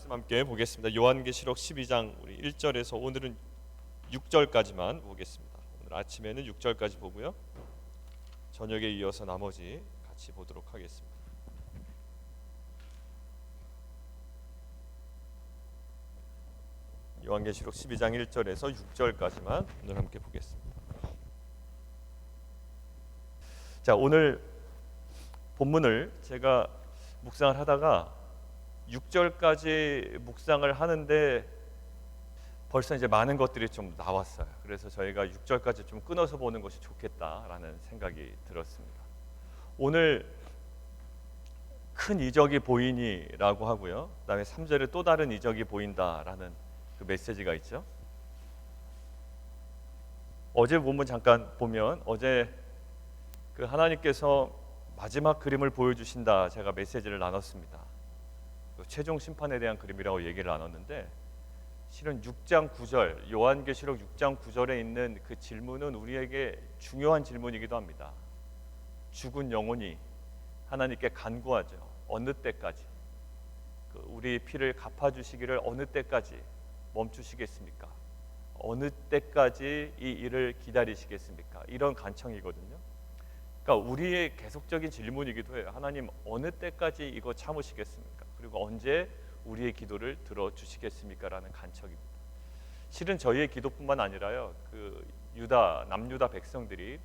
말씀 함께 보겠습니다. 요한계시록 12장 우리 1절에서 오늘은 6절까지만 보겠습니다. 오늘 아침에는 6절까지 보고요. 저녁에 이어서 나머지 같이 보도록 하겠습니다. 요한계시록 12장 1절에서 6절까지만 오늘 함께 보겠습니다. 자, 오늘 본문을 제가 묵상을 하다가 6절까지 묵상을 하는데 벌써 이제 많은 것들이 좀 나왔어요. 그래서 저희가 6절까지 좀 끊어서 보는 것이 좋겠다라는 생각이 들었습니다. 오늘 큰 이적이 보이니라고 하고요. 그다음에 3절에 또 다른 이적이 보인다라는 그 메시지가 있죠. 어제 본문 잠깐 보면 어제 그 하나님께서 마지막 그림을 보여주신다 제가 메시지를 나눴습니다. 최종 심판에 대한 그림이라고 얘기를 나눴는데 실은 6장 9절 요한계시록 6장 9절에 있는 그 질문은 우리에게 중요한 질문이기도 합니다. 죽은 영혼이 하나님께 간구하죠. 어느 때까지 우리 피를 갚아주시기를 어느 때까지 멈추시겠습니까? 어느 때까지 이 일을 기다리시겠습니까? 이런 간청이거든요. 그러니까 우리의 계속적인 질문이기도 해요. 하나님 어느 때까지 이거 참으시겠습니까? 그리고 언제 우리의 기도를 들어주시겠습니까? 라는 간청입니다. 실은 저희의 기도뿐만 아니라요. 그 남유다 백성들이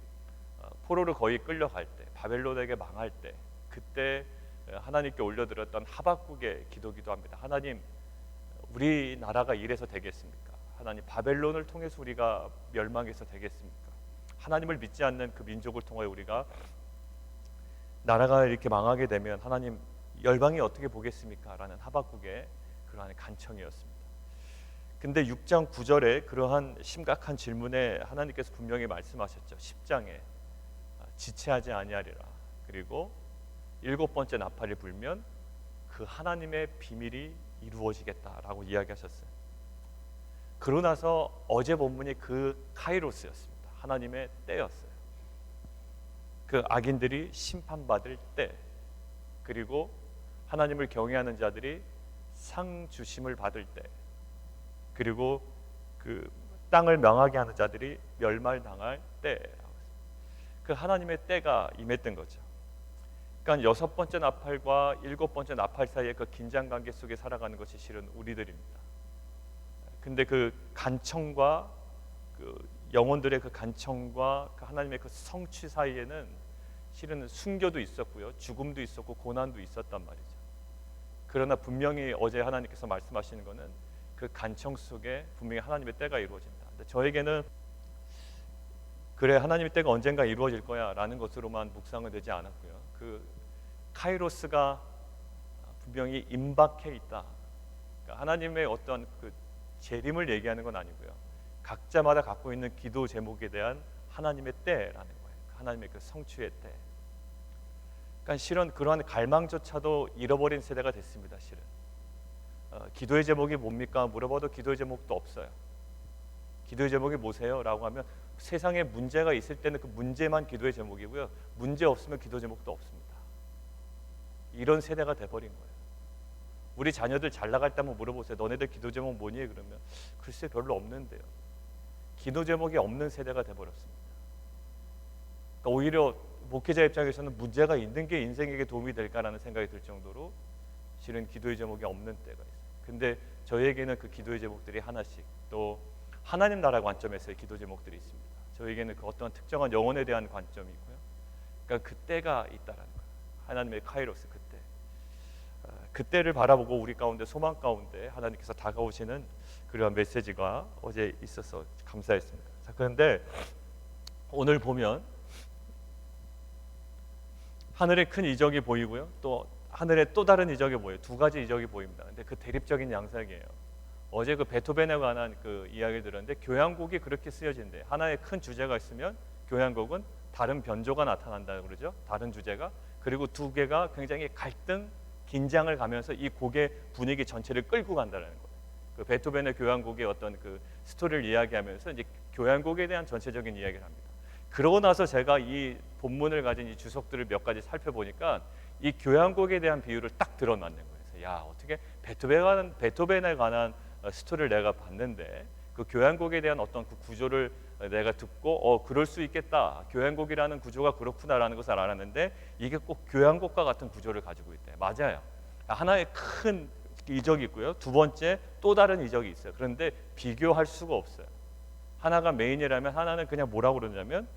포로로 거의 끌려갈 때, 바벨론에게 망할 때, 그때 하나님께 올려드렸던 하박국의 기도기도 합니다. 하나님, 우리 나라가 이래서 되겠습니까? 하나님, 바벨론을 통해서 우리가 멸망해서 되겠습니까? 하나님을 믿지 않는 그 민족을 통하여 우리가 나라가 이렇게 망하게 되면 하나님 열방이 어떻게 보겠습니까? 라는 하박국의 그러한 간청이었습니다. 근데 6장 9절에 그러한 심각한 질문에 하나님께서 분명히 말씀하셨죠. 10장에 지체하지 아니하리라. 그리고 7번째 나팔이 불면 그 하나님의 비밀이 이루어지겠다라고 이야기하셨어요. 그러고 나서 어제 본문이 그 카이로스였습니다. 하나님의 때였어요. 그 악인들이 심판받을 때, 그리고 하나님을 경외하는 자들이 상 주심을 받을 때, 그리고 그 땅을 명하게 하는 자들이 멸망당할 때, 그 하나님의 때가 임했던 거죠. 그러니까 6번째 나팔과 7번째 나팔 사이의 그 긴장 관계 속에 살아가는 것이 실은 우리들입니다. 근데 그 간청과 그 영혼들의 그 간청과 그 하나님의 그 성취 사이에는 실은 순교도 있었고요, 죽음도 있었고 고난도 있었단 말이죠. 그러나 분명히 어제 하나님께서 말씀하시는 것은 그 간청 속에 분명히 하나님의 때가 이루어진다. 근데 저에게는 그래 하나님의 때가 언젠가 이루어질 거야라는 것으로만 묵상은 되지 않았고요. 그 카이로스가 분명히 임박해 있다. 그러니까 하나님의 어떤 그 재림을 얘기하는 건 아니고요. 각자마다 갖고 있는 기도 제목에 대한 하나님의 때라는 거예요. 하나님의 그 성취의 때. 그러니까 실은 그러한 갈망조차도 잃어버린 세대가 됐습니다. 실은 기도의 제목이 뭡니까? 물어봐도 기도의 제목도 없어요. 기도의 제목이 뭐세요? 라고 하면 세상에 문제가 있을 때는 그 문제만 기도의 제목이고요. 문제 없으면 기도 제목도 없습니다. 이런 세대가 돼버린 거예요. 우리 자녀들 잘 나갈 때 한번 물어보세요. 너네들 기도 제목 뭐니? 그러면 글쎄 별로 없는데요. 기도 제목이 없는 세대가 돼버렸습니다. 그러니까 오히려 목회자 입장에서는 문제가 있는 게 인생에게 도움이 될까라는 생각이 들 정도로 실은 기도의 제목이 없는 때가 있어요. 근데 저희에게는 그 기도의 제목들이 하나씩 또 하나님 나라 관점에서의 기도 제목들이 있습니다. 저희에게는 그 어떤 특정한 영혼에 대한 관점이 있고요. 그러니까 그 때가 있다라는 거예요. 하나님의 카이로스 그때. 그때를 바라보고 우리 가운데 소망 가운데 하나님께서 다가오시는 그러한 메시지가 어제 있어서 감사했습니다. 자, 그런데 오늘 보면 하늘에 큰 이적이 보이고요. 또 하늘에 또 다른 이적이 보여요. 두 가지 이적이 보입니다. 근데 그 대립적인 양상이에요. 어제 그 베토벤에 관한 그 이야기를 들었는데 교향곡이 그렇게 쓰여진대. 하나의 큰 주제가 있으면 교향곡은 다른 변조가 나타난다 그러죠. 다른 주제가. 그리고 두 개가 굉장히 갈등, 긴장을 가면서 이 곡의 분위기 전체를 끌고 간다는 거예요. 그 베토벤의 교향곡의 어떤 그 스토리를 이야기하면서 이제 교향곡에 대한 전체적인 이야기를 합니다. 그러고 나서 제가 이 본문을 가진 이 주석들을 몇 가지 살펴보니까 이 교향곡에 대한 비유를 딱 들어맞는 거예요. 야, 어떻게 베토벤에 관한 스토리를 내가 봤는데 그 교향곡에 대한 어떤 그 구조를 내가 듣고 그럴 수 있겠다. 교향곡이라는 구조가 그렇구나라는 것을 알았는데 이게 꼭 교향곡과 같은 구조를 가지고 있대. 맞아요. 하나의 큰 이적이 있고요. 두 번째 또 다른 이적이 있어요. 그런데 비교할 수가 없어요. 하나가 메인이라면 하나는 그냥 뭐라고 그러냐면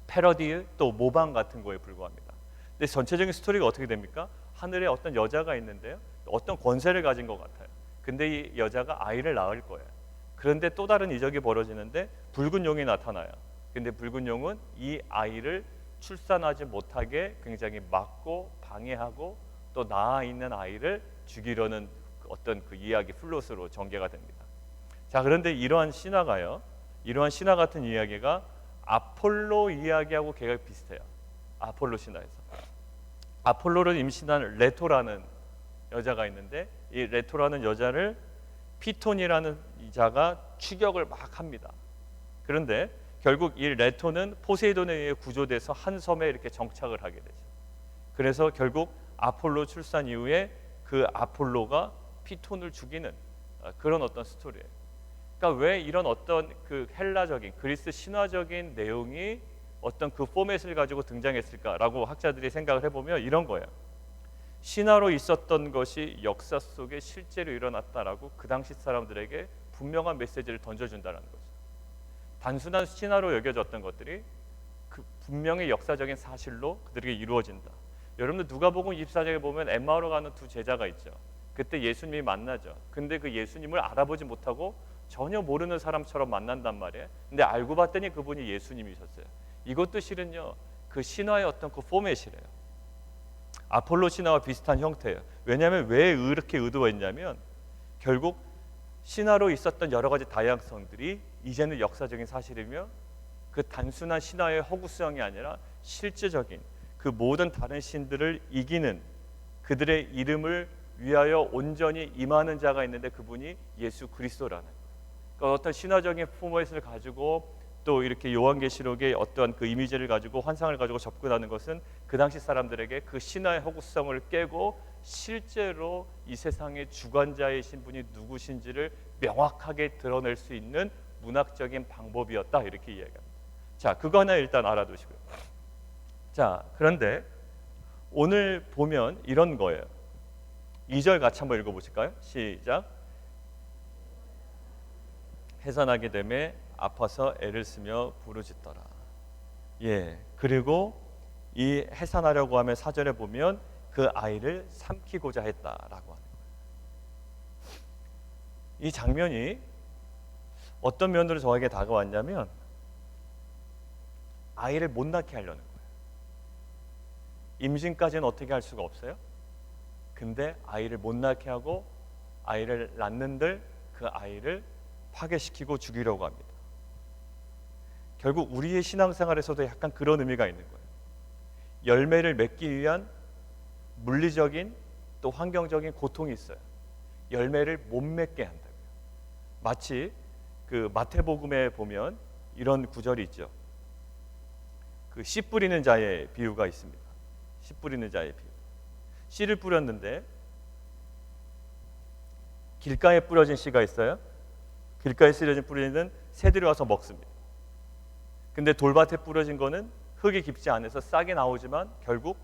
패러디 또 모방 같은 거에 불과합니다. 근데 전체적인 스토리가 어떻게 됩니까? 하늘에 어떤 여자가 있는데요. 어떤 권세를 가진 것 같아요. 근데 이 여자가 아이를 낳을 거예요. 그런데 또 다른 이적이 벌어지는데 붉은 용이 나타나요. 근데 붉은 용은 이 아이를 출산하지 못하게 굉장히 막고 방해하고 또 낳아 있는 아이를 죽이려는 어떤 그 이야기 플롯으로 전개가 됩니다. 자, 그런데 이러한 신화 같은 이야기가 아폴로 이야기하고 개가 비슷해요. 아폴로 신화에서 아폴로를 임신한 레토라는 여자가 있는데 이 레토라는 여자를 피톤이라는 이자가 추격을 막 합니다. 그런데 결국 이 레토는 포세이돈에 의해 구조돼서 한 섬에 이렇게 정착을 하게 되죠. 그래서 결국 아폴로 출산 이후에 그 아폴로가 피톤을 죽이는 그런 어떤 스토리예요. 그러니까 왜 이런 어떤 그 헬라적인 그리스 신화적인 내용이 어떤 그 포맷을 가지고 등장했을까라고 학자들이 생각을 해보면 이런 거예요. 신화로 있었던 것이 역사 속에 실제로 일어났다라고 그 당시 사람들에게 분명한 메시지를 던져준다는 거죠. 단순한 신화로 여겨졌던 것들이 그 분명히 역사적인 사실로 그들에게 이루어진다. 여러분들 누가복음 24장에 보면 엠마오로 가는 두 제자가 있죠. 그때 예수님이 만나죠. 근데 그 예수님을 알아보지 못하고 전혀 모르는 사람처럼 만난단 말이에요. 근데 알고 봤더니 그분이 예수님이셨어요. 이것도 실은요 그 신화의 어떤 그 포맷이래요. 아폴로 신화와 비슷한 형태예요. 왜냐하면 왜 이렇게 의도했냐면 결국 신화로 있었던 여러 가지 다양성들이 이제는 역사적인 사실이며 그 단순한 신화의 허구성이 아니라 실제적인 그 모든 다른 신들을 이기는 그들의 이름을 위하여 온전히 임하는 자가 있는데 그분이 예수 그리스도라는 거예요. 그러니까 어떤 신화적인 포맷을 가지고 또 이렇게 요한계시록의 어떤 그 이미지를 가지고 환상을 가지고 접근하는 것은 그 당시 사람들에게 그 신화의 허구성을 깨고 실제로 이 세상의 주관자이신 분이 누구신지를 명확하게 드러낼 수 있는 문학적인 방법이었다 이렇게 이야기합니다. 자, 그거 하나 일단 알아두시고요. 자, 그런데 오늘 보면 이런 거예요. 2절 같이 한번 읽어보실까요? 시작. 해산하게 되매 아파서 애를 쓰며 부르짖더라. 예, 그리고 이 해산하려고 하면 4절에 보면 그 아이를 삼키고자 했다라고 하는 거예요. 이 장면이 어떤 면으로 저에게 다가왔냐면 아이를 못 낳게 하려는 거예요. 임신까지는 어떻게 할 수가 없어요. 근데 아이를 못 낳게 하고 아이를 낳는들 그 아이를 파괴시키고 죽이려고 합니다. 결국 우리의 신앙생활에서도 약간 그런 의미가 있는 거예요. 열매를 맺기 위한 물리적인 또 환경적인 고통이 있어요. 열매를 못 맺게 한다고요. 마치 그 마태복음에 보면 이런 구절이 있죠. 그 씨 뿌리는 자의 비유가 있습니다. 씨 뿌리는 자의 비유. 씨를 뿌렸는데 길가에 뿌려진 씨가 있어요. 길가에 뿌려진 새들이 와서 먹습니다. 근데 돌밭에 뿌려진 거는 흙이 깊지 않아서 싹이 나오지만 결국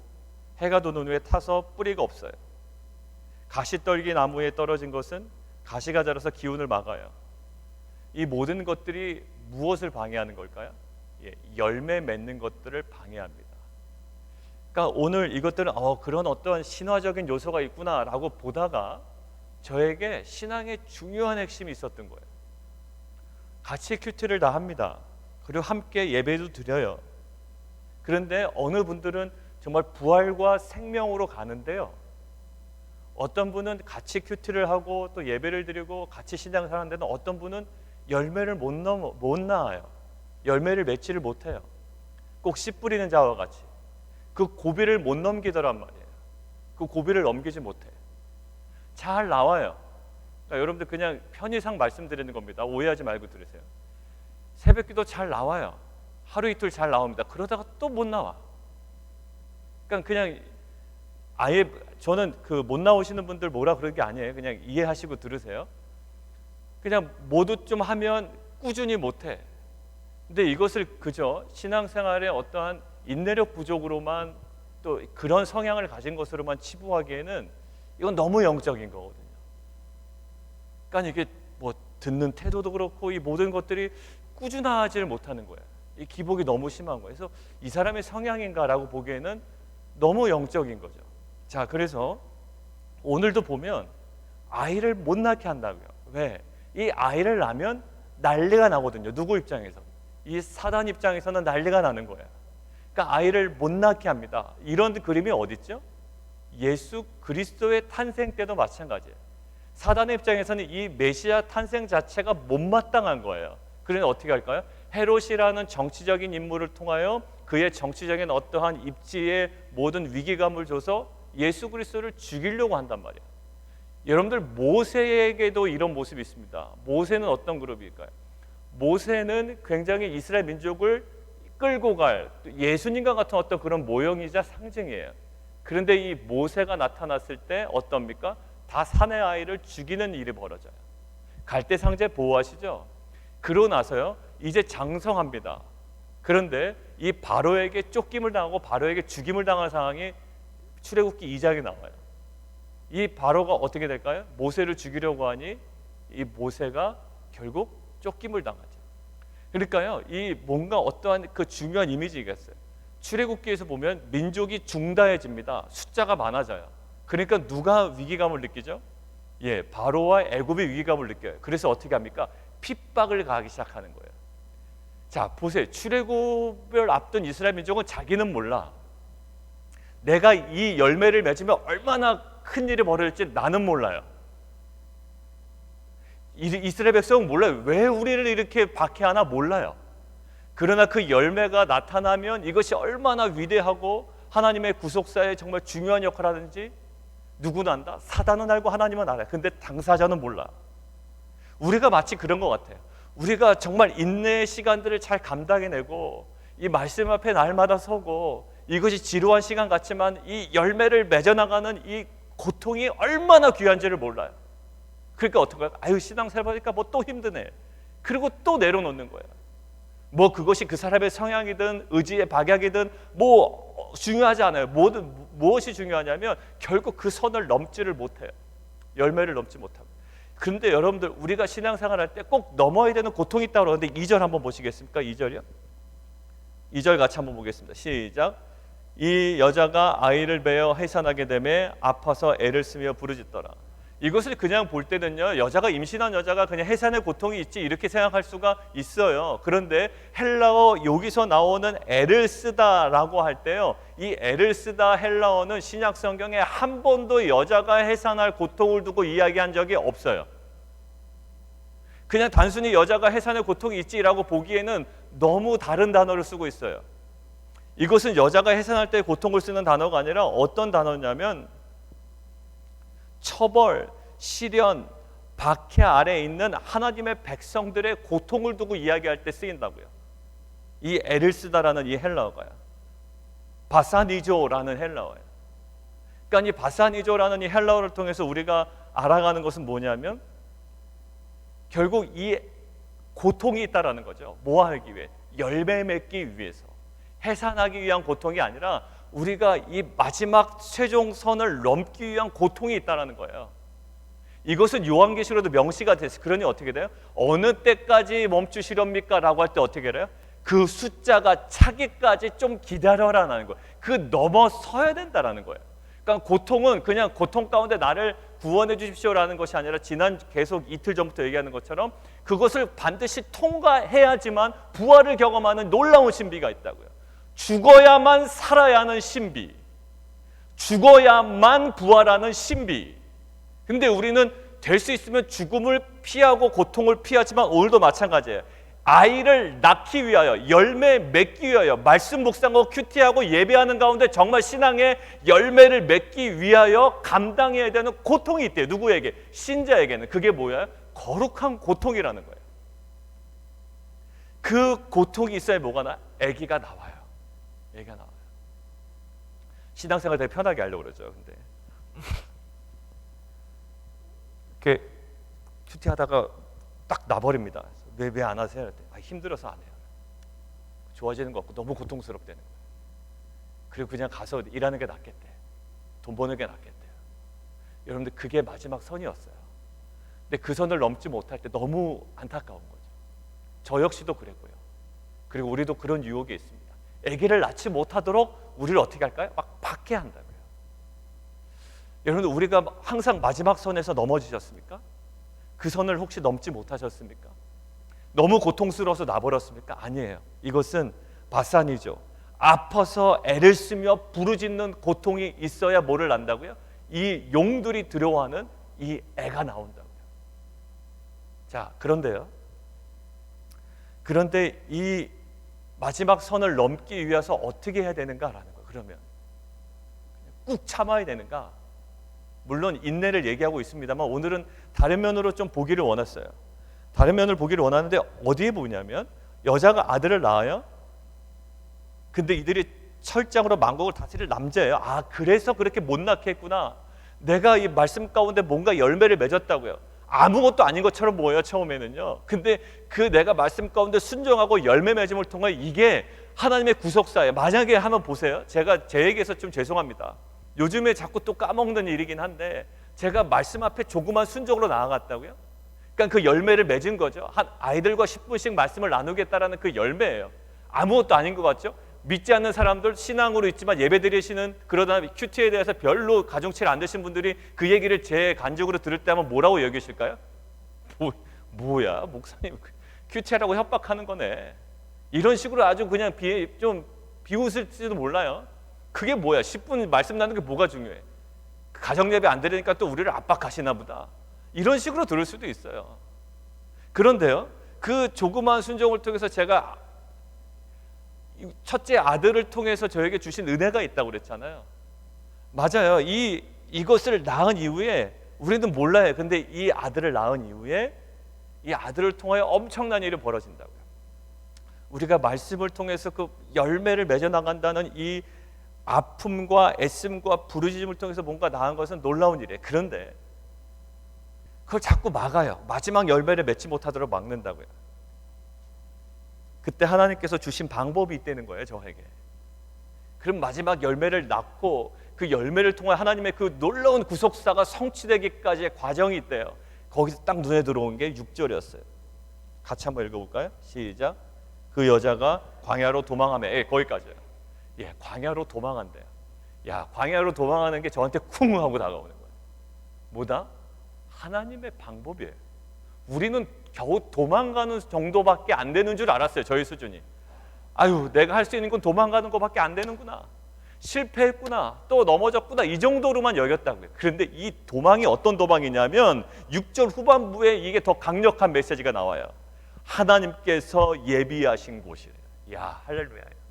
해가 도는 후에 타서 뿌리가 없어요. 가시떨기 나무에 떨어진 것은 가시가 자라서 기운을 막아요. 이 모든 것들이 무엇을 방해하는 걸까요? 열매 맺는 것들을 방해합니다. 그러니까 오늘 이것들은 그런 어떤 신화적인 요소가 있구나라고 보다가 저에게 신앙의 중요한 핵심이 있었던 거예요. 같이 큐티를 다 합니다. 그리고 함께 예배도 드려요. 그런데 어느 분들은 정말 부활과 생명으로 가는데요. 어떤 분은 같이 큐티를 하고 또 예배를 드리고 같이 신앙생활 하는데는 어떤 분은 열매를 못 낳아요. 열매를 맺지를 못해요. 꼭 씨 뿌리는 자와 같이 그 고비를 못 넘기더란 말이에요. 그 고비를 넘기지 못해. 잘 나와요. 그러니까 여러분들 그냥 편의상 말씀드리는 겁니다. 오해하지 말고 들으세요. 새벽기도 잘 나와요. 하루 이틀 잘 나옵니다. 그러다가 또 못 나와. 그러니까 그냥 아예 저는 그 못 나오시는 분들 뭐라 그런 게 아니에요. 그냥 이해하시고 들으세요. 그냥 모두 좀 하면 꾸준히 못해. 근데 이것을 그저 신앙생활의 어떠한 인내력 부족으로만 또 그런 성향을 가진 것으로만 치부하기에는 이건 너무 영적인 거거든요. 그러니까 이게 뭐 듣는 태도도 그렇고 이 모든 것들이 꾸준하지를 못하는 거예요. 이 기복이 너무 심한 거예요. 그래서 이 사람의 성향인가라고 보기에는 너무 영적인 거죠. 자, 그래서 오늘도 보면 아이를 못 낳게 한다고요. 왜? 이 아이를 낳으면 난리가 나거든요. 누구 입장에서? 이 사단 입장에서는 난리가 나는 거예요. 그러니까 아이를 못 낳게 합니다. 이런 그림이 어디 있죠? 예수 그리스도의 탄생 때도 마찬가지예요. 사단의 입장에서는 이 메시아 탄생 자체가 못마땅한 거예요. 그러니 어떻게 할까요? 헤롯이라는 정치적인 인물을 통하여 그의 정치적인 어떠한 입지에 모든 위기감을 줘서 예수 그리스도를 죽이려고 한단 말이에요. 여러분들 모세에게도 이런 모습이 있습니다. 모세는 어떤 그룹일까요? 모세는 굉장히 이스라엘 민족을 끌고 갈 예수님과 같은 어떤 그런 모형이자 상징이에요. 그런데 이 모세가 나타났을 때 어떻습니까? 다 사내 아이를 죽이는 일이 벌어져요. 갈대상제 보호하시죠? 그러고 나서요 이제 장성합니다. 그런데 이 바로에게 쫓김을 당하고 바로에게 죽임을 당한 상황이 출애굽기 2장에 나와요. 이 바로가 어떻게 될까요? 모세를 죽이려고 하니 이 모세가 결국 쫓김을 당하죠. 그러니까요 이 뭔가 어떠한 그 중요한 이미지겠어요. 출애굽기에서 보면 민족이 중다해집니다. 숫자가 많아져요. 그러니까 누가 위기감을 느끼죠? 예, 바로와 애굽이 위기감을 느껴요. 그래서 어떻게 합니까? 핍박을 가하기 시작하는 거예요. 자, 보세요. 출애굽을 앞둔 이스라엘 민족은 자기는 몰라. 내가 이 열매를 맺으면 얼마나 큰 일이 벌어질지 나는 몰라요. 이스라엘 백성은 몰라요. 왜 우리를 이렇게 박해하나 몰라요. 그러나 그 열매가 나타나면 이것이 얼마나 위대하고 하나님의 구속사에 정말 중요한 역할을 하는지 누구는 안다. 사단은 알고 하나님은 알아요. 근데 당사자는 몰라. 우리가 마치 그런 것 같아요. 우리가 정말 인내의 시간들을 잘 감당해내고 이 말씀 앞에 날마다 서고 이것이 지루한 시간 같지만 이 열매를 맺어나가는 이 고통이 얼마나 귀한지를 몰라요. 그러니까 어떡해요? 아유 신앙생활 하니까 뭐 또 힘드네. 그리고 또 내려놓는 거예요. 뭐 그것이 그 사람의 성향이든 의지의 박약이든 뭐 중요하지 않아요. 무엇이 중요하냐면 결국 그 선을 넘지를 못해요. 열매를 넘지 못하고. 그런데 여러분들 우리가 신앙생활 할 때 꼭 넘어야 되는 고통이 있다고 그러는데 2절 한번 보시겠습니까? 2절이요. 2절 같이 한번 보겠습니다. 시작. 이 여자가 아이를 베어 해산하게 되매 아파서 애를 쓰며 부르짖더라. 이것을 그냥 볼 때는요 여자가 임신한 여자가 그냥 해산의 고통이 있지 이렇게 생각할 수가 있어요. 그런데 헬라어 여기서 나오는 애를 쓰다라고 할 때요 이 애를 쓰다 헬라어는 신약 성경에 한 번도 여자가 해산할 고통을 두고 이야기한 적이 없어요. 그냥 단순히 여자가 해산의 고통이 있지라고 보기에는 너무 다른 단어를 쓰고 있어요. 이것은 여자가 해산할 때 고통을 쓰는 단어가 아니라 어떤 단어냐면 처벌, 시련, 박해 아래에 있는 하나님의 백성들의 고통을 두고 이야기할 때 쓰인다고요. 이 애를 쓰다라는 이 헬라어가요. 바사니조라는 헬라어예요. 그러니까 이 바사니조라는 이 헬라어를 통해서 우리가 알아가는 것은 뭐냐면 결국 이 고통이 있다라는 거죠. 뭐 하기 위해? 열매 맺기 위해서. 해산하기 위한 고통이 아니라 우리가 이 마지막 최종 선을 넘기 위한 고통이 있다는 거예요. 이것은 요한계시록에도 명시가 됐어요. 그러니 어떻게 돼요? 어느 때까지 멈추시렵니까? 라고 할 때 어떻게 해요? 그 숫자가 차기까지 좀 기다려라는 거예요. 그 넘어서야 된다는 거예요. 그러니까 고통은 그냥 고통 가운데 나를 구원해 주십시오라는 것이 아니라 지난 계속 이틀 전부터 얘기하는 것처럼 그것을 반드시 통과해야지만 부활을 경험하는 놀라운 신비가 있다고요. 죽어야만 살아야 하는 신비, 죽어야만 부활하는 신비. 근데 우리는 될 수 있으면 죽음을 피하고 고통을 피하지만 오늘도 마찬가지예요. 아이를 낳기 위하여, 열매 맺기 위하여 말씀 묵상하고 큐티하고 예배하는 가운데 정말 신앙의 열매를 맺기 위하여 감당해야 되는 고통이 있대요. 누구에게? 신자에게는. 그게 뭐예요? 거룩한 고통이라는 거예요. 그 고통이 있어야 뭐가 나요? 아기가 나와요. 애가 나와요. 신앙생활 되게 편하게 하려고 그러죠. 근데 이렇게 큐티하다가 딱 나버립니다. 왜 안 하세요? 힘들어서 안 해요. 좋아지는 것 같고 너무 고통스럽다는 거예요. 그리고 그냥 가서 일하는 게 낫겠대. 돈 버는 게 낫겠대요. 여러분들 그게 마지막 선이었어요. 근데 그 선을 넘지 못할 때 너무 안타까운 거죠. 저 역시도 그랬고요. 그리고 우리도 그런 유혹이 있습니다. 아기를 낳지 못하도록 우리를 어떻게 할까요? 막 받게 한다고요. 여러분들 우리가 항상 마지막 선에서 넘어지셨습니까? 그 선을 혹시 넘지 못하셨습니까? 너무 고통스러워서 놔버렸습니까? 아니에요. 이것은 바산이죠. 아파서 애를 쓰며 부르짖는 고통이 있어야 뭐를 난다고요? 이 용들이 두려워하는 이 애가 나온다고요. 자, 그런데 이 마지막 선을 넘기 위해서 어떻게 해야 되는가라는 거예요. 그러면 꾹 참아야 되는가? 물론 인내를 얘기하고 있습니다만 오늘은 다른 면으로 좀 보기를 원했어요. 다른 면을 보기를 원하는데 어디에 보냐면 여자가 아들을 낳아요. 근데 이들이 철장으로 만국을 다스릴 남자예요. 아, 그래서 그렇게 못 낳게 했구나. 내가 이 말씀 가운데 뭔가 열매를 맺었다고요. 아무것도 아닌 것처럼 보여요, 처음에는요. 근데 그 내가 말씀 가운데 순종하고 열매 맺음을 통해 이게 하나님의 구속사예요. 만약에 한번 보세요. 제가 제 얘기해서 좀 죄송합니다. 요즘에 자꾸 또 까먹는 일이긴 한데 제가 말씀 앞에 조그만 순종으로 나아갔다고요? 그러니까 그 열매를 맺은 거죠. 한 아이들과 10분씩 말씀을 나누겠다라는 그 열매예요. 아무것도 아닌 것 같죠? 믿지 않는 사람들, 신앙으로 있지만 예배 드리시는, 그러다 큐티에 대해서 별로 가중치를 안 드신 분들이 그 얘기를 제 간증으로 들을 때 하면 뭐라고 여기실까요? 뭐야 목사님 큐티라고 협박하는 거네. 이런 식으로 아주 그냥 좀 비웃을지도 몰라요. 그게 뭐야? 10분 말씀 나누는 게 뭐가 중요해? 가정 예배 안 드리니까 또 우리를 압박하시나 보다. 이런 식으로 들을 수도 있어요. 그런데요, 그 조그마한 순종을 통해서 제가 첫째 아들을 통해서 저에게 주신 은혜가 있다고 그랬잖아요. 맞아요. 이것을 낳은 이후에 우리는 몰라요. 근데 이 아들을 낳은 이후에 이 아들을 통하여 엄청난 일이 벌어진다고요. 우리가 말씀을 통해서 그 열매를 맺어나간다는 이 아픔과 애씀과 부르짖음을 통해서 뭔가 나은 것은 놀라운 일이에요. 그런데 그걸 자꾸 막아요. 마지막 열매를 맺지 못하도록 막는다고요. 그때 하나님께서 주신 방법이 있다는 거예요, 저에게. 그럼 마지막 열매를 낳고 그 열매를 통해 하나님의 그 놀라운 구속사가 성취되기까지의 과정이 있대요. 거기서 딱 눈에 들어온 게 6절이었어요. 같이 한번 읽어볼까요? 시작. 그 여자가 광야로 도망하며, 거기까지예요. 광야로 도망한대요. 광야로 도망하는 게 저한테 쿵 하고 다가오는 거예요. 뭐다? 하나님의 방법이에요. 우리는 겨우 도망가는 정도밖에 안 되는 줄 알았어요. 저희 수준이. 아유, 내가 할 수 있는 건 도망가는 것밖에 안 되는구나. 실패했구나. 또 넘어졌구나. 이 정도로만 여겼다고요. 그런데 이 도망이 어떤 도망이냐면 6절 후반부에 이게 더 강력한 메시지가 나와요. 하나님께서 예비하신 곳이래요. 할렐루야예요.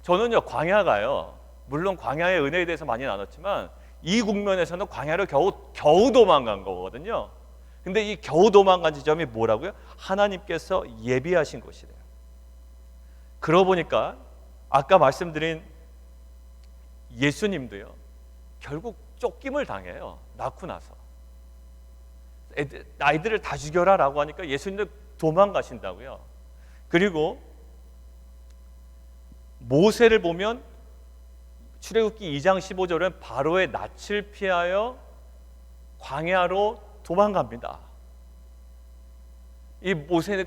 저는요, 광야가요, 물론 광야의 은혜에 대해서 많이 나눴지만 이 국면에서는 광야를 겨우 도망간 거거든요. 근데 이 겨우 도망간 지점이 뭐라고요? 하나님께서 예비하신 곳이래요. 그러고 보니까 아까 말씀드린 예수님도요, 결국 쫓김을 당해요. 낳고 나서. 아이들을 다 죽여라 라고 하니까 예수님도 도망가신다고요. 그리고 모세를 보면 출애굽기 2장 15절은 바로의 낯을 피하여 광야로 도망갑니다. 이 모세를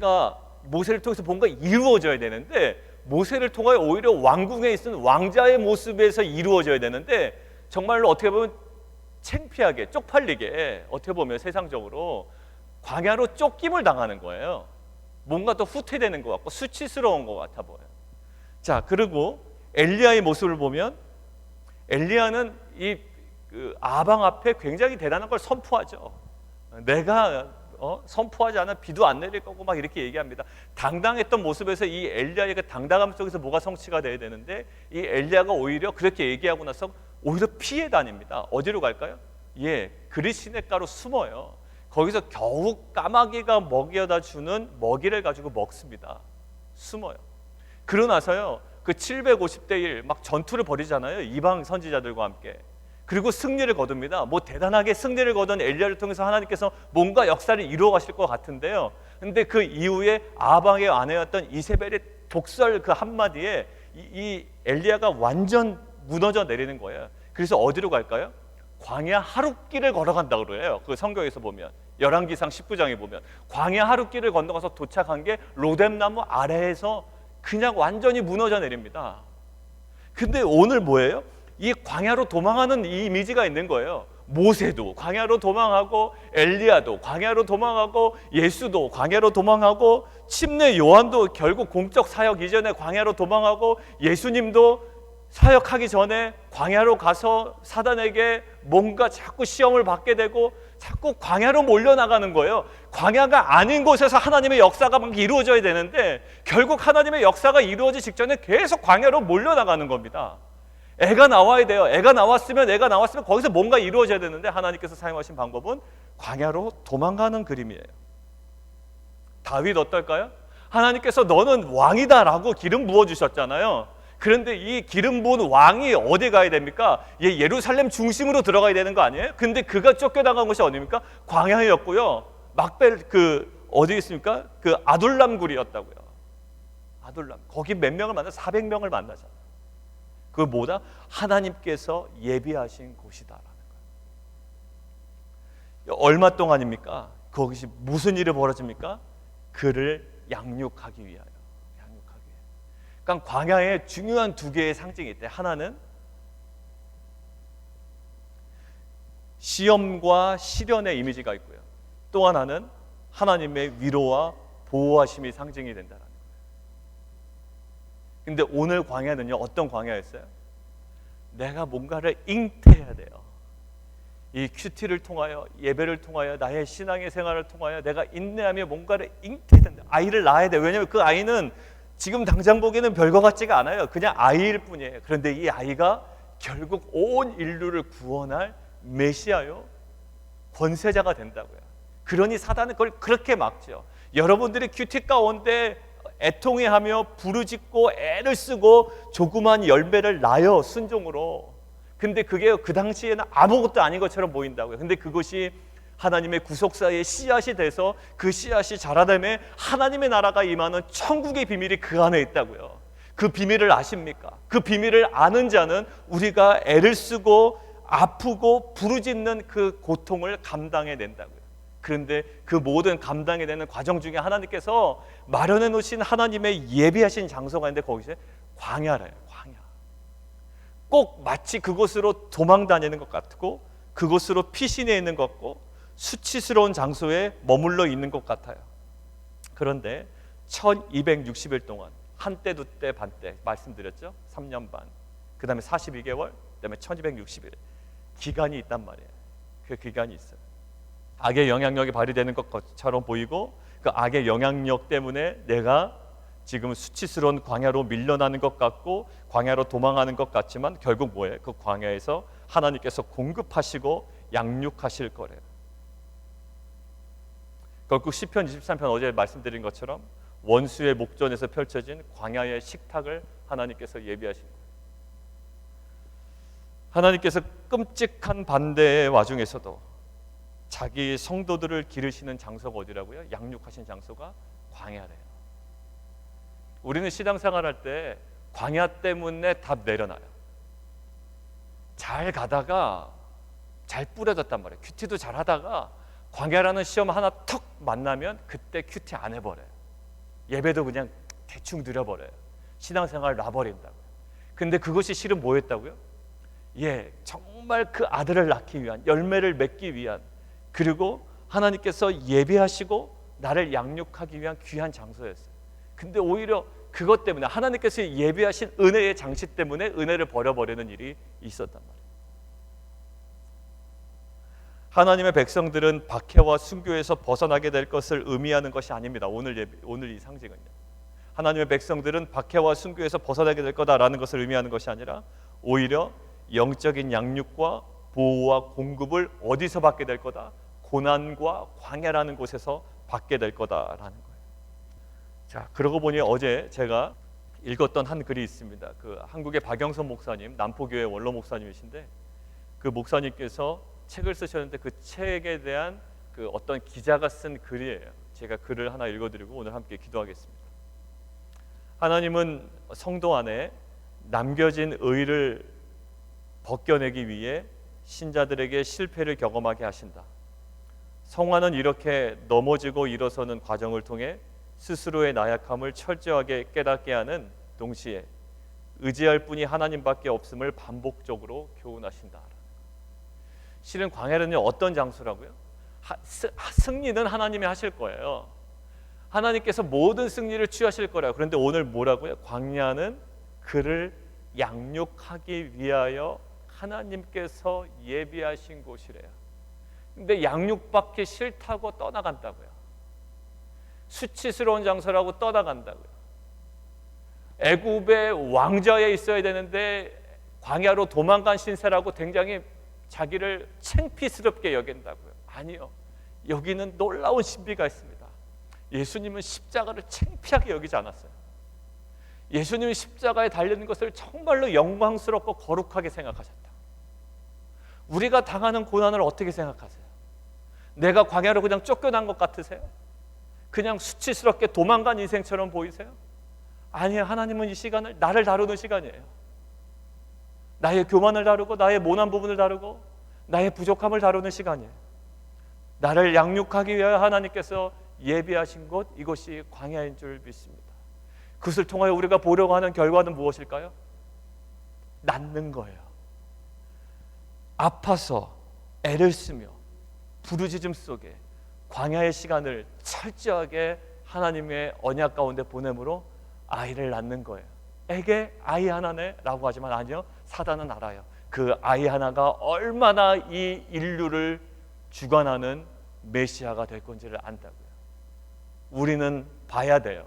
통해서 뭔가 이루어져야 되는데 모세를 통하여 오히려 왕궁에 있는 왕자의 모습에서 이루어져야 되는데 정말로 어떻게 보면 창피하게 쪽팔리게 어떻게 보면 세상적으로 광야로 쫓김을 당하는 거예요. 뭔가 더 후퇴되는 것 같고 수치스러운 것 같아 보여요. 자, 그리고 엘리야의 모습을 보면 엘리야는 그 아방 앞에 굉장히 대단한 걸 선포하죠. 내가 선포하지 않으면 비도 안 내릴 거고 막 이렇게 얘기합니다. 당당했던 모습에서 이 엘리야의 그 당당함 속에서 뭐가 성취가 돼야 되는데 이 엘리야가 오히려 그렇게 얘기하고 나서 오히려 피해 다닙니다. 어디로 갈까요? 그리시네가로 숨어요. 거기서 겨우 까마귀가 먹여다 주는 먹이를 가지고 먹습니다. 숨어요. 그러고 나서요, 그 750대 1 막 전투를 벌이잖아요. 이방 선지자들과 함께. 그리고 승리를 거둡니다. 뭐 대단하게 승리를 거둔 엘리야를 통해서 하나님께서 뭔가 역사를 이루어 가실 것 같은데요. 근데 그 이후에 아방의 아내였던 이세벨의 독설 그 한마디에 이 엘리야가 완전 무너져 내리는 거예요. 그래서 어디로 갈까요? 광야 하룻길을 걸어간다고 그래요. 그 성경에서 보면 열왕기상 19장에 보면 광야 하룻길을 건너가서 도착한 게 로뎀나무 아래에서 그냥 완전히 무너져 내립니다. 근데 오늘 뭐예요? 이 광야로 도망하는 이 이미지가 있는 거예요. 모세도 광야로 도망하고, 엘리야도 광야로 도망하고, 예수도 광야로 도망하고, 침례 요한도 결국 공적 사역 이전에 광야로 도망하고, 예수님도 사역하기 전에 광야로 가서 사단에게 뭔가 자꾸 시험을 받게 되고 자꾸 광야로 몰려나가는 거예요. 광야가 아닌 곳에서 하나님의 역사가 막 이루어져야 되는데 결국 하나님의 역사가 이루어지기 직전에 계속 광야로 몰려나가는 겁니다. 애가 나와야 돼요. 애가 나왔으면 거기서 뭔가 이루어져야 되는데 하나님께서 사용하신 방법은 광야로 도망가는 그림이에요. 다윗 어떨까요? 하나님께서 너는 왕이다라고 기름 부어주셨잖아요. 그런데 이 기름 부은 왕이 어디 가야 됩니까? 예루살렘 중심으로 들어가야 되는 거 아니에요? 근데 그가 쫓겨나간 곳이 어디입니까? 광야였고요. 막벨 어디 있습니까? 그 아둘람 굴이었다고요. 아둘람. 거기 몇 명을 만나? 400명을 만나잖아요. 그 뭐다? 하나님께서 예비하신 곳이다라는 거예요. 얼마 동안입니까? 거기서 무슨 일이 벌어집니까? 그를 양육하기 위하여. 양육하기 위하여. 그러니까 광야에 중요한 두 개의 상징이 있대. 하나는 시험과 시련의 이미지가 있고요. 또 하나는 하나님의 위로와 보호하심이 상징이 된다는 거예요. 근데 오늘 광야는요, 어떤 광야였어요? 내가 뭔가를 잉태해야 돼요. 이 큐티를 통하여, 예배를 통하여, 나의 신앙의 생활을 통하여 내가 인내하며 뭔가를 잉태해야 된다. 아이를 낳아야 돼요. 왜냐하면 그 아이는 지금 당장 보기에는 별거 같지가 않아요. 그냥 아이일 뿐이에요. 그런데 이 아이가 결국 온 인류를 구원할 메시아요, 권세자가 된다고요. 그러니 사단은 그걸 그렇게 막죠. 여러분들이 큐티 가운데 애통해하며 부르짖고 애를 쓰고 조그만 열매를 낳아요, 순종으로. 근데 그게 그 당시에는 아무것도 아닌 것처럼 보인다고요. 근데 그것이 하나님의 구속사의 씨앗이 돼서 그 씨앗이 자라다며 하나님의 나라가 임하는 천국의 비밀이 그 안에 있다고요. 그 비밀을 아십니까? 그 비밀을 아는 자는 우리가 애를 쓰고 아프고 부르짖는 그 고통을 감당해낸다고요. 그런데 그 모든 감당해내는 과정 중에 하나님께서 마련해 놓으신 하나님의 예비하신 장소가 있는데 거기서 광야래요. 광야. 꼭 마치 그곳으로 도망 다니는 것 같고 그곳으로 피신해 있는 것 같고 수치스러운 장소에 머물러 있는 것 같아요. 그런데 1260일 동안 한때 두때 반때 말씀드렸죠. 3년 반, 그 다음에 42개월, 그 다음에 1260일 기간이 있단 말이에요. 그 기간이 있어요. 악의 영향력이 발휘되는 것처럼 보이고 그 악의 영향력 때문에 내가 지금 수치스러운 광야로 밀려나는 것 같고 광야로 도망하는 것 같지만 결국 뭐예요? 그 광야에서 하나님께서 공급하시고 양육하실 거래요. 결국 시편 23편 어제 말씀드린 것처럼 원수의 목전에서 펼쳐진 광야의 식탁을 하나님께서 예비하신 거예요. 하나님께서 끔찍한 반대의 와중에서도 자기 성도들을 기르시는 장소가 어디라고요? 양육하신 장소가 광야래요. 우리는 신앙생활할 때 광야 때문에 다 내려놔요. 잘 가다가 잘 뿌려졌단 말이에요. 큐티도 잘 하다가 광야라는 시험 하나 턱 만나면 그때 큐티 안 해버려요. 예배도 그냥 대충 드려버려요. 신앙생활 놔버린다고요. 근데 그것이 실은 뭐였다고요? 정말 그 아들을 낳기 위한, 열매를 맺기 위한, 그리고 하나님께서 예배하시고 나를 양육하기 위한 귀한 장소였어요. 근데 오히려 그것 때문에 하나님께서 예배하신 은혜의 장치 때문에 은혜를 버려버리는 일이 있었단 말이에요. 하나님의 백성들은 박해와 순교에서 벗어나게 될 것을 의미하는 것이 아닙니다. 오늘 이 상징은요. 하나님의 백성들은 박해와 순교에서 벗어나게 될 거다라는 것을 의미하는 것이 아니라 오히려 영적인 양육과 보호와 공급을 어디서 받게 될 거다? 고난과 광야라는 곳에서 받게 될 거다라는 거예요. 자, 그러고 보니 어제 제가 읽었던 한 글이 있습니다. 그 한국의 박영선 목사님, 남포교회 원로 목사님이신데 그 목사님께서 책을 쓰셨는데 그 책에 대한 그 어떤 기자가 쓴 글이에요. 제가 글을 하나 읽어드리고 오늘 함께 기도하겠습니다. 하나님은 성도 안에 남겨진 의를 벗겨내기 위해 신자들에게 실패를 경험하게 하신다. 성화는 이렇게 넘어지고 일어서는 과정을 통해 스스로의 나약함을 철저하게 깨닫게 하는 동시에 의지할 분이 하나님밖에 없음을 반복적으로 교훈하신다. 실은 광야는요, 어떤 장소라고요? 승리는 하나님이 하실 거예요. 하나님께서 모든 승리를 취하실 거라고. 그런데 오늘 뭐라고요? 광야는 그를 양육하기 위하여 하나님께서 예비하신 곳이래요. 근데 양육받기 싫다고 떠나간다고요. 수치스러운 장소라고 떠나간다고요. 애굽의 왕좌에 있어야 되는데 광야로 도망간 신세라고 굉장히 자기를 창피스럽게 여긴다고요. 아니요, 여기는 놀라운 신비가 있습니다. 예수님은 십자가를 창피하게 여기지 않았어요. 예수님이 십자가에 달리는 것을 정말로 영광스럽고 거룩하게 생각하셨다. 우리가 당하는 고난을 어떻게 생각하세요? 내가 광야로 그냥 쫓겨난 것 같으세요? 그냥 수치스럽게 도망간 인생처럼 보이세요? 아니에요. 하나님은 이 시간을 나를 다루는 시간이에요. 나의 교만을 다루고 나의 모난 부분을 다루고 나의 부족함을 다루는 시간이에요. 나를 양육하기 위하여 하나님께서 예비하신 곳, 이것이 광야인 줄 믿습니다. 그것을 통하여 우리가 보려고 하는 결과는 무엇일까요? 낫는 거예요. 아파서 애를 쓰며 부르짖음 속에 광야의 시간을 철저하게 하나님의 언약 가운데 보냄으로 아이를 낳는 거예요. 에게 아이 하나네? 라고 하지만 아니요, 사단은 알아요. 그 아이 하나가 얼마나 이 인류를 주관하는 메시아가 될 건지를 안다고요. 우리는 봐야 돼요.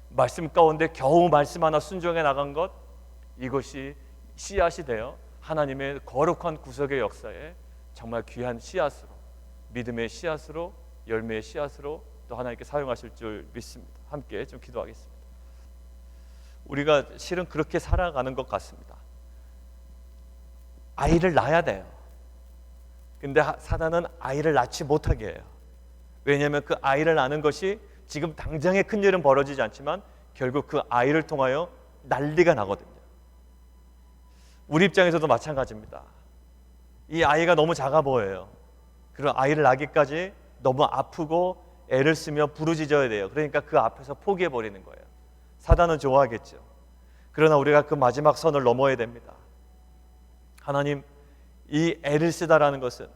말씀 가운데 겨우 말씀 하나 순종해 나간 것, 이것이 씨앗이 되어 하나님의 거룩한 구속의 역사에 정말 귀한 씨앗으로, 믿음의 씨앗으로, 열매의 씨앗으로 또 하나님께 사용하실 줄 믿습니다. 함께 좀 기도하겠습니다. 우리가 실은 그렇게 살아가는 것 같습니다. 아이를 낳아야 돼요. 근데 사단은 아이를 낳지 못하게 해요. 왜냐하면 그 아이를 낳는 것이 지금 당장의 큰 일은 벌어지지 않지만 결국 그 아이를 통하여 난리가 나거든요. 우리 입장에서도 마찬가지입니다. 이 아이가 너무 작아 보여요. 그런 아이를 낳기까지 너무 아프고 애를 쓰며 부르짖어야 돼요. 그러니까 그 앞에서 포기해버리는 거예요. 사단은 좋아하겠죠. 그러나 우리가 그 마지막 선을 넘어야 됩니다. 하나님, 이 애를 쓰다라는 것은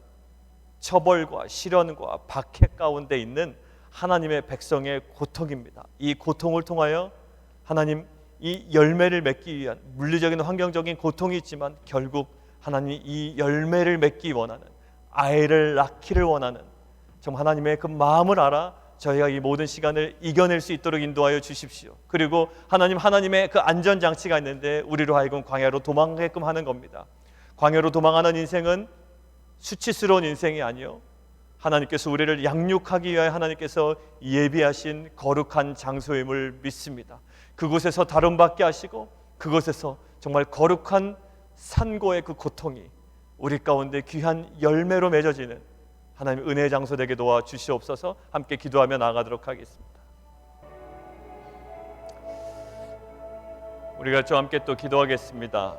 처벌과 시련과 박해 가운데 있는 하나님의 백성의 고통입니다. 이 고통을 통하여 하나님, 이 열매를 맺기 위한 물리적인 환경적인 고통이 있지만 결국 하나님 이 열매를 맺기 원하는, 아이를 낳기를 원하는 정말 하나님의 그 마음을 알아 저희가 이 모든 시간을 이겨낼 수 있도록 인도하여 주십시오. 그리고 하나님의 그 안전장치가 있는데 우리로 하여금 광야로 도망가게끔 하는 겁니다. 광야로 도망하는 인생은 수치스러운 인생이 아니요, 하나님께서 우리를 양육하기 위하여 하나님께서 예비하신 거룩한 장소임을 믿습니다. 그곳에서 다름받게 하시고 그곳에서 정말 거룩한 산고의 그 고통이 우리 가운데 귀한 열매로 맺어지는 하나님 은혜의 장소 되게 도와주시옵소서. 함께 기도하며 나아가도록 하겠습니다. 우리가 좀 함께 또 기도하겠습니다.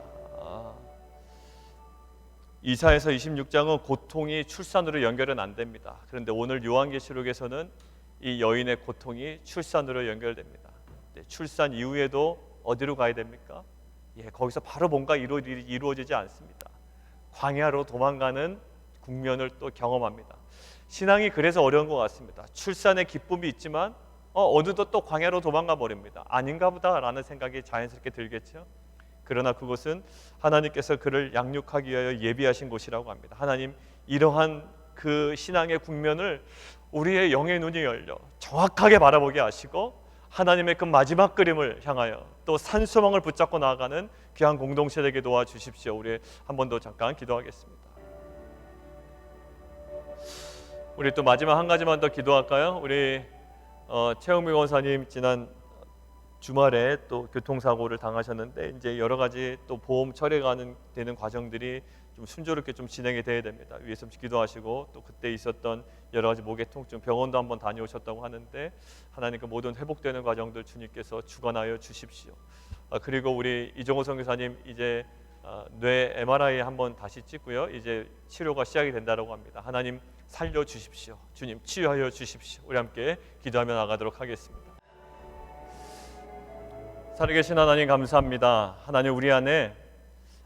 이사야서 26장은 고통이 출산으로 연결은 안 됩니다. 그런데 오늘 요한계시록에서는 이 여인의 고통이 출산으로 연결됩니다. 출산 이후에도 어디로 가야 됩니까? 거기서 바로 뭔가 이루어지지 않습니다. 광야로 도망가는 국면을 또 경험합니다. 신앙이 그래서 어려운 것 같습니다. 출산의 기쁨이 있지만 어느덧 또 광야로 도망가 버립니다. 아닌가 보다라는 생각이 자연스럽게 들겠죠. 그러나 그것은 하나님께서 그를 양육하기 위하여 예비하신 곳이라고 합니다. 하나님, 이러한 그 신앙의 국면을 우리의 영의 눈이 열려 정확하게 바라보게 하시고 하나님의 그 마지막 그림을 향하여 또 산소망을 붙잡고 나아가는 귀한 공동체 되게 도와주십시오. 우리 한 번 더 잠깐 기도하겠습니다. 우리 또 마지막 한 가지만 더 기도할까요? 우리 최영미 권사님 지난 주말에 또 교통사고를 당하셨는데 이제 여러 가지 또 보험 처리가 되는 과정들이 좀 순조롭게 좀 진행이 돼야 됩니다. 위에서 기도하시고 또 그때 있었던 여러 가지 목의 통증 병원도 한번 다녀오셨다고 하는데 하나님 그 모든 회복되는 과정들 주님께서 주관하여 주십시오. 그리고 우리 이종호 선교사님 이제 뇌 MRI 한번 다시 찍고요. 이제 치료가 시작이 된다고 합니다. 하나님 살려 주십시오. 주님 치유하여 주십시오. 우리 함께 기도하며 나가도록 하겠습니다. 살아계신 하나님 감사합니다. 하나님 우리 안에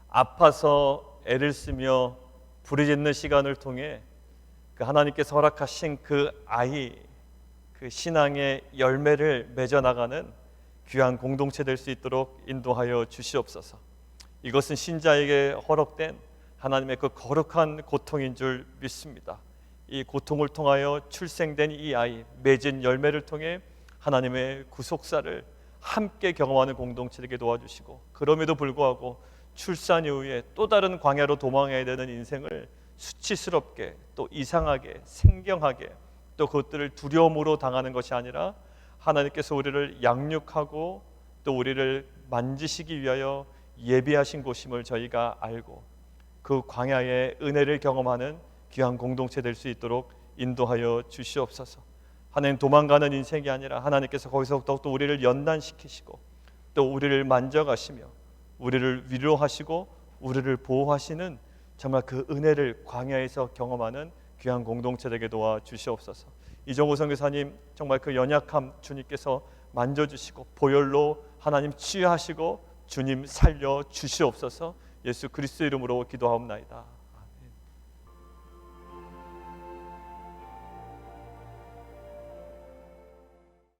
아파서 애를 쓰며 부르짖는 시간을 통해 그 하나님께서 허락하신 그 아이, 그 신앙의 열매를 맺어 나가는 귀한 공동체 될 수 있도록 인도하여 주시옵소서. 이것은 신자에게 허락된 하나님의 그 거룩한 고통인 줄 믿습니다. 이 고통을 통하여 출생된 이 아이, 맺은 열매를 통해 하나님의 구속사를 함께 경험하는 공동체에게 도와주시고, 그럼에도 불구하고 출산 이후에 또 다른 광야로 도망해야 되는 인생을 수치스럽게 또 이상하게 생경하게 또 그것들을 두려움으로 당하는 것이 아니라 하나님께서 우리를 양육하고 또 우리를 만지시기 위하여 예비하신 곳임을 저희가 알고 그 광야의 은혜를 경험하는 귀한 공동체 될 수 있도록 인도하여 주시옵소서. 하나님 도망가는 인생이 아니라 하나님께서 거기서 더욱더 우리를 연단시키시고 또 우리를 만져가시며 우리를 위로하시고 우리를 보호하시는 정말 그 은혜를 광야에서 경험하는 귀한 공동체 되게 도와주시옵소서. 이종호 선교사님 정말 그 연약함 주님께서 만져주시고 보혈로 하나님 치유하시고 주님 살려 주시옵소서. 예수 그리스도 이름으로 기도하옵나이다.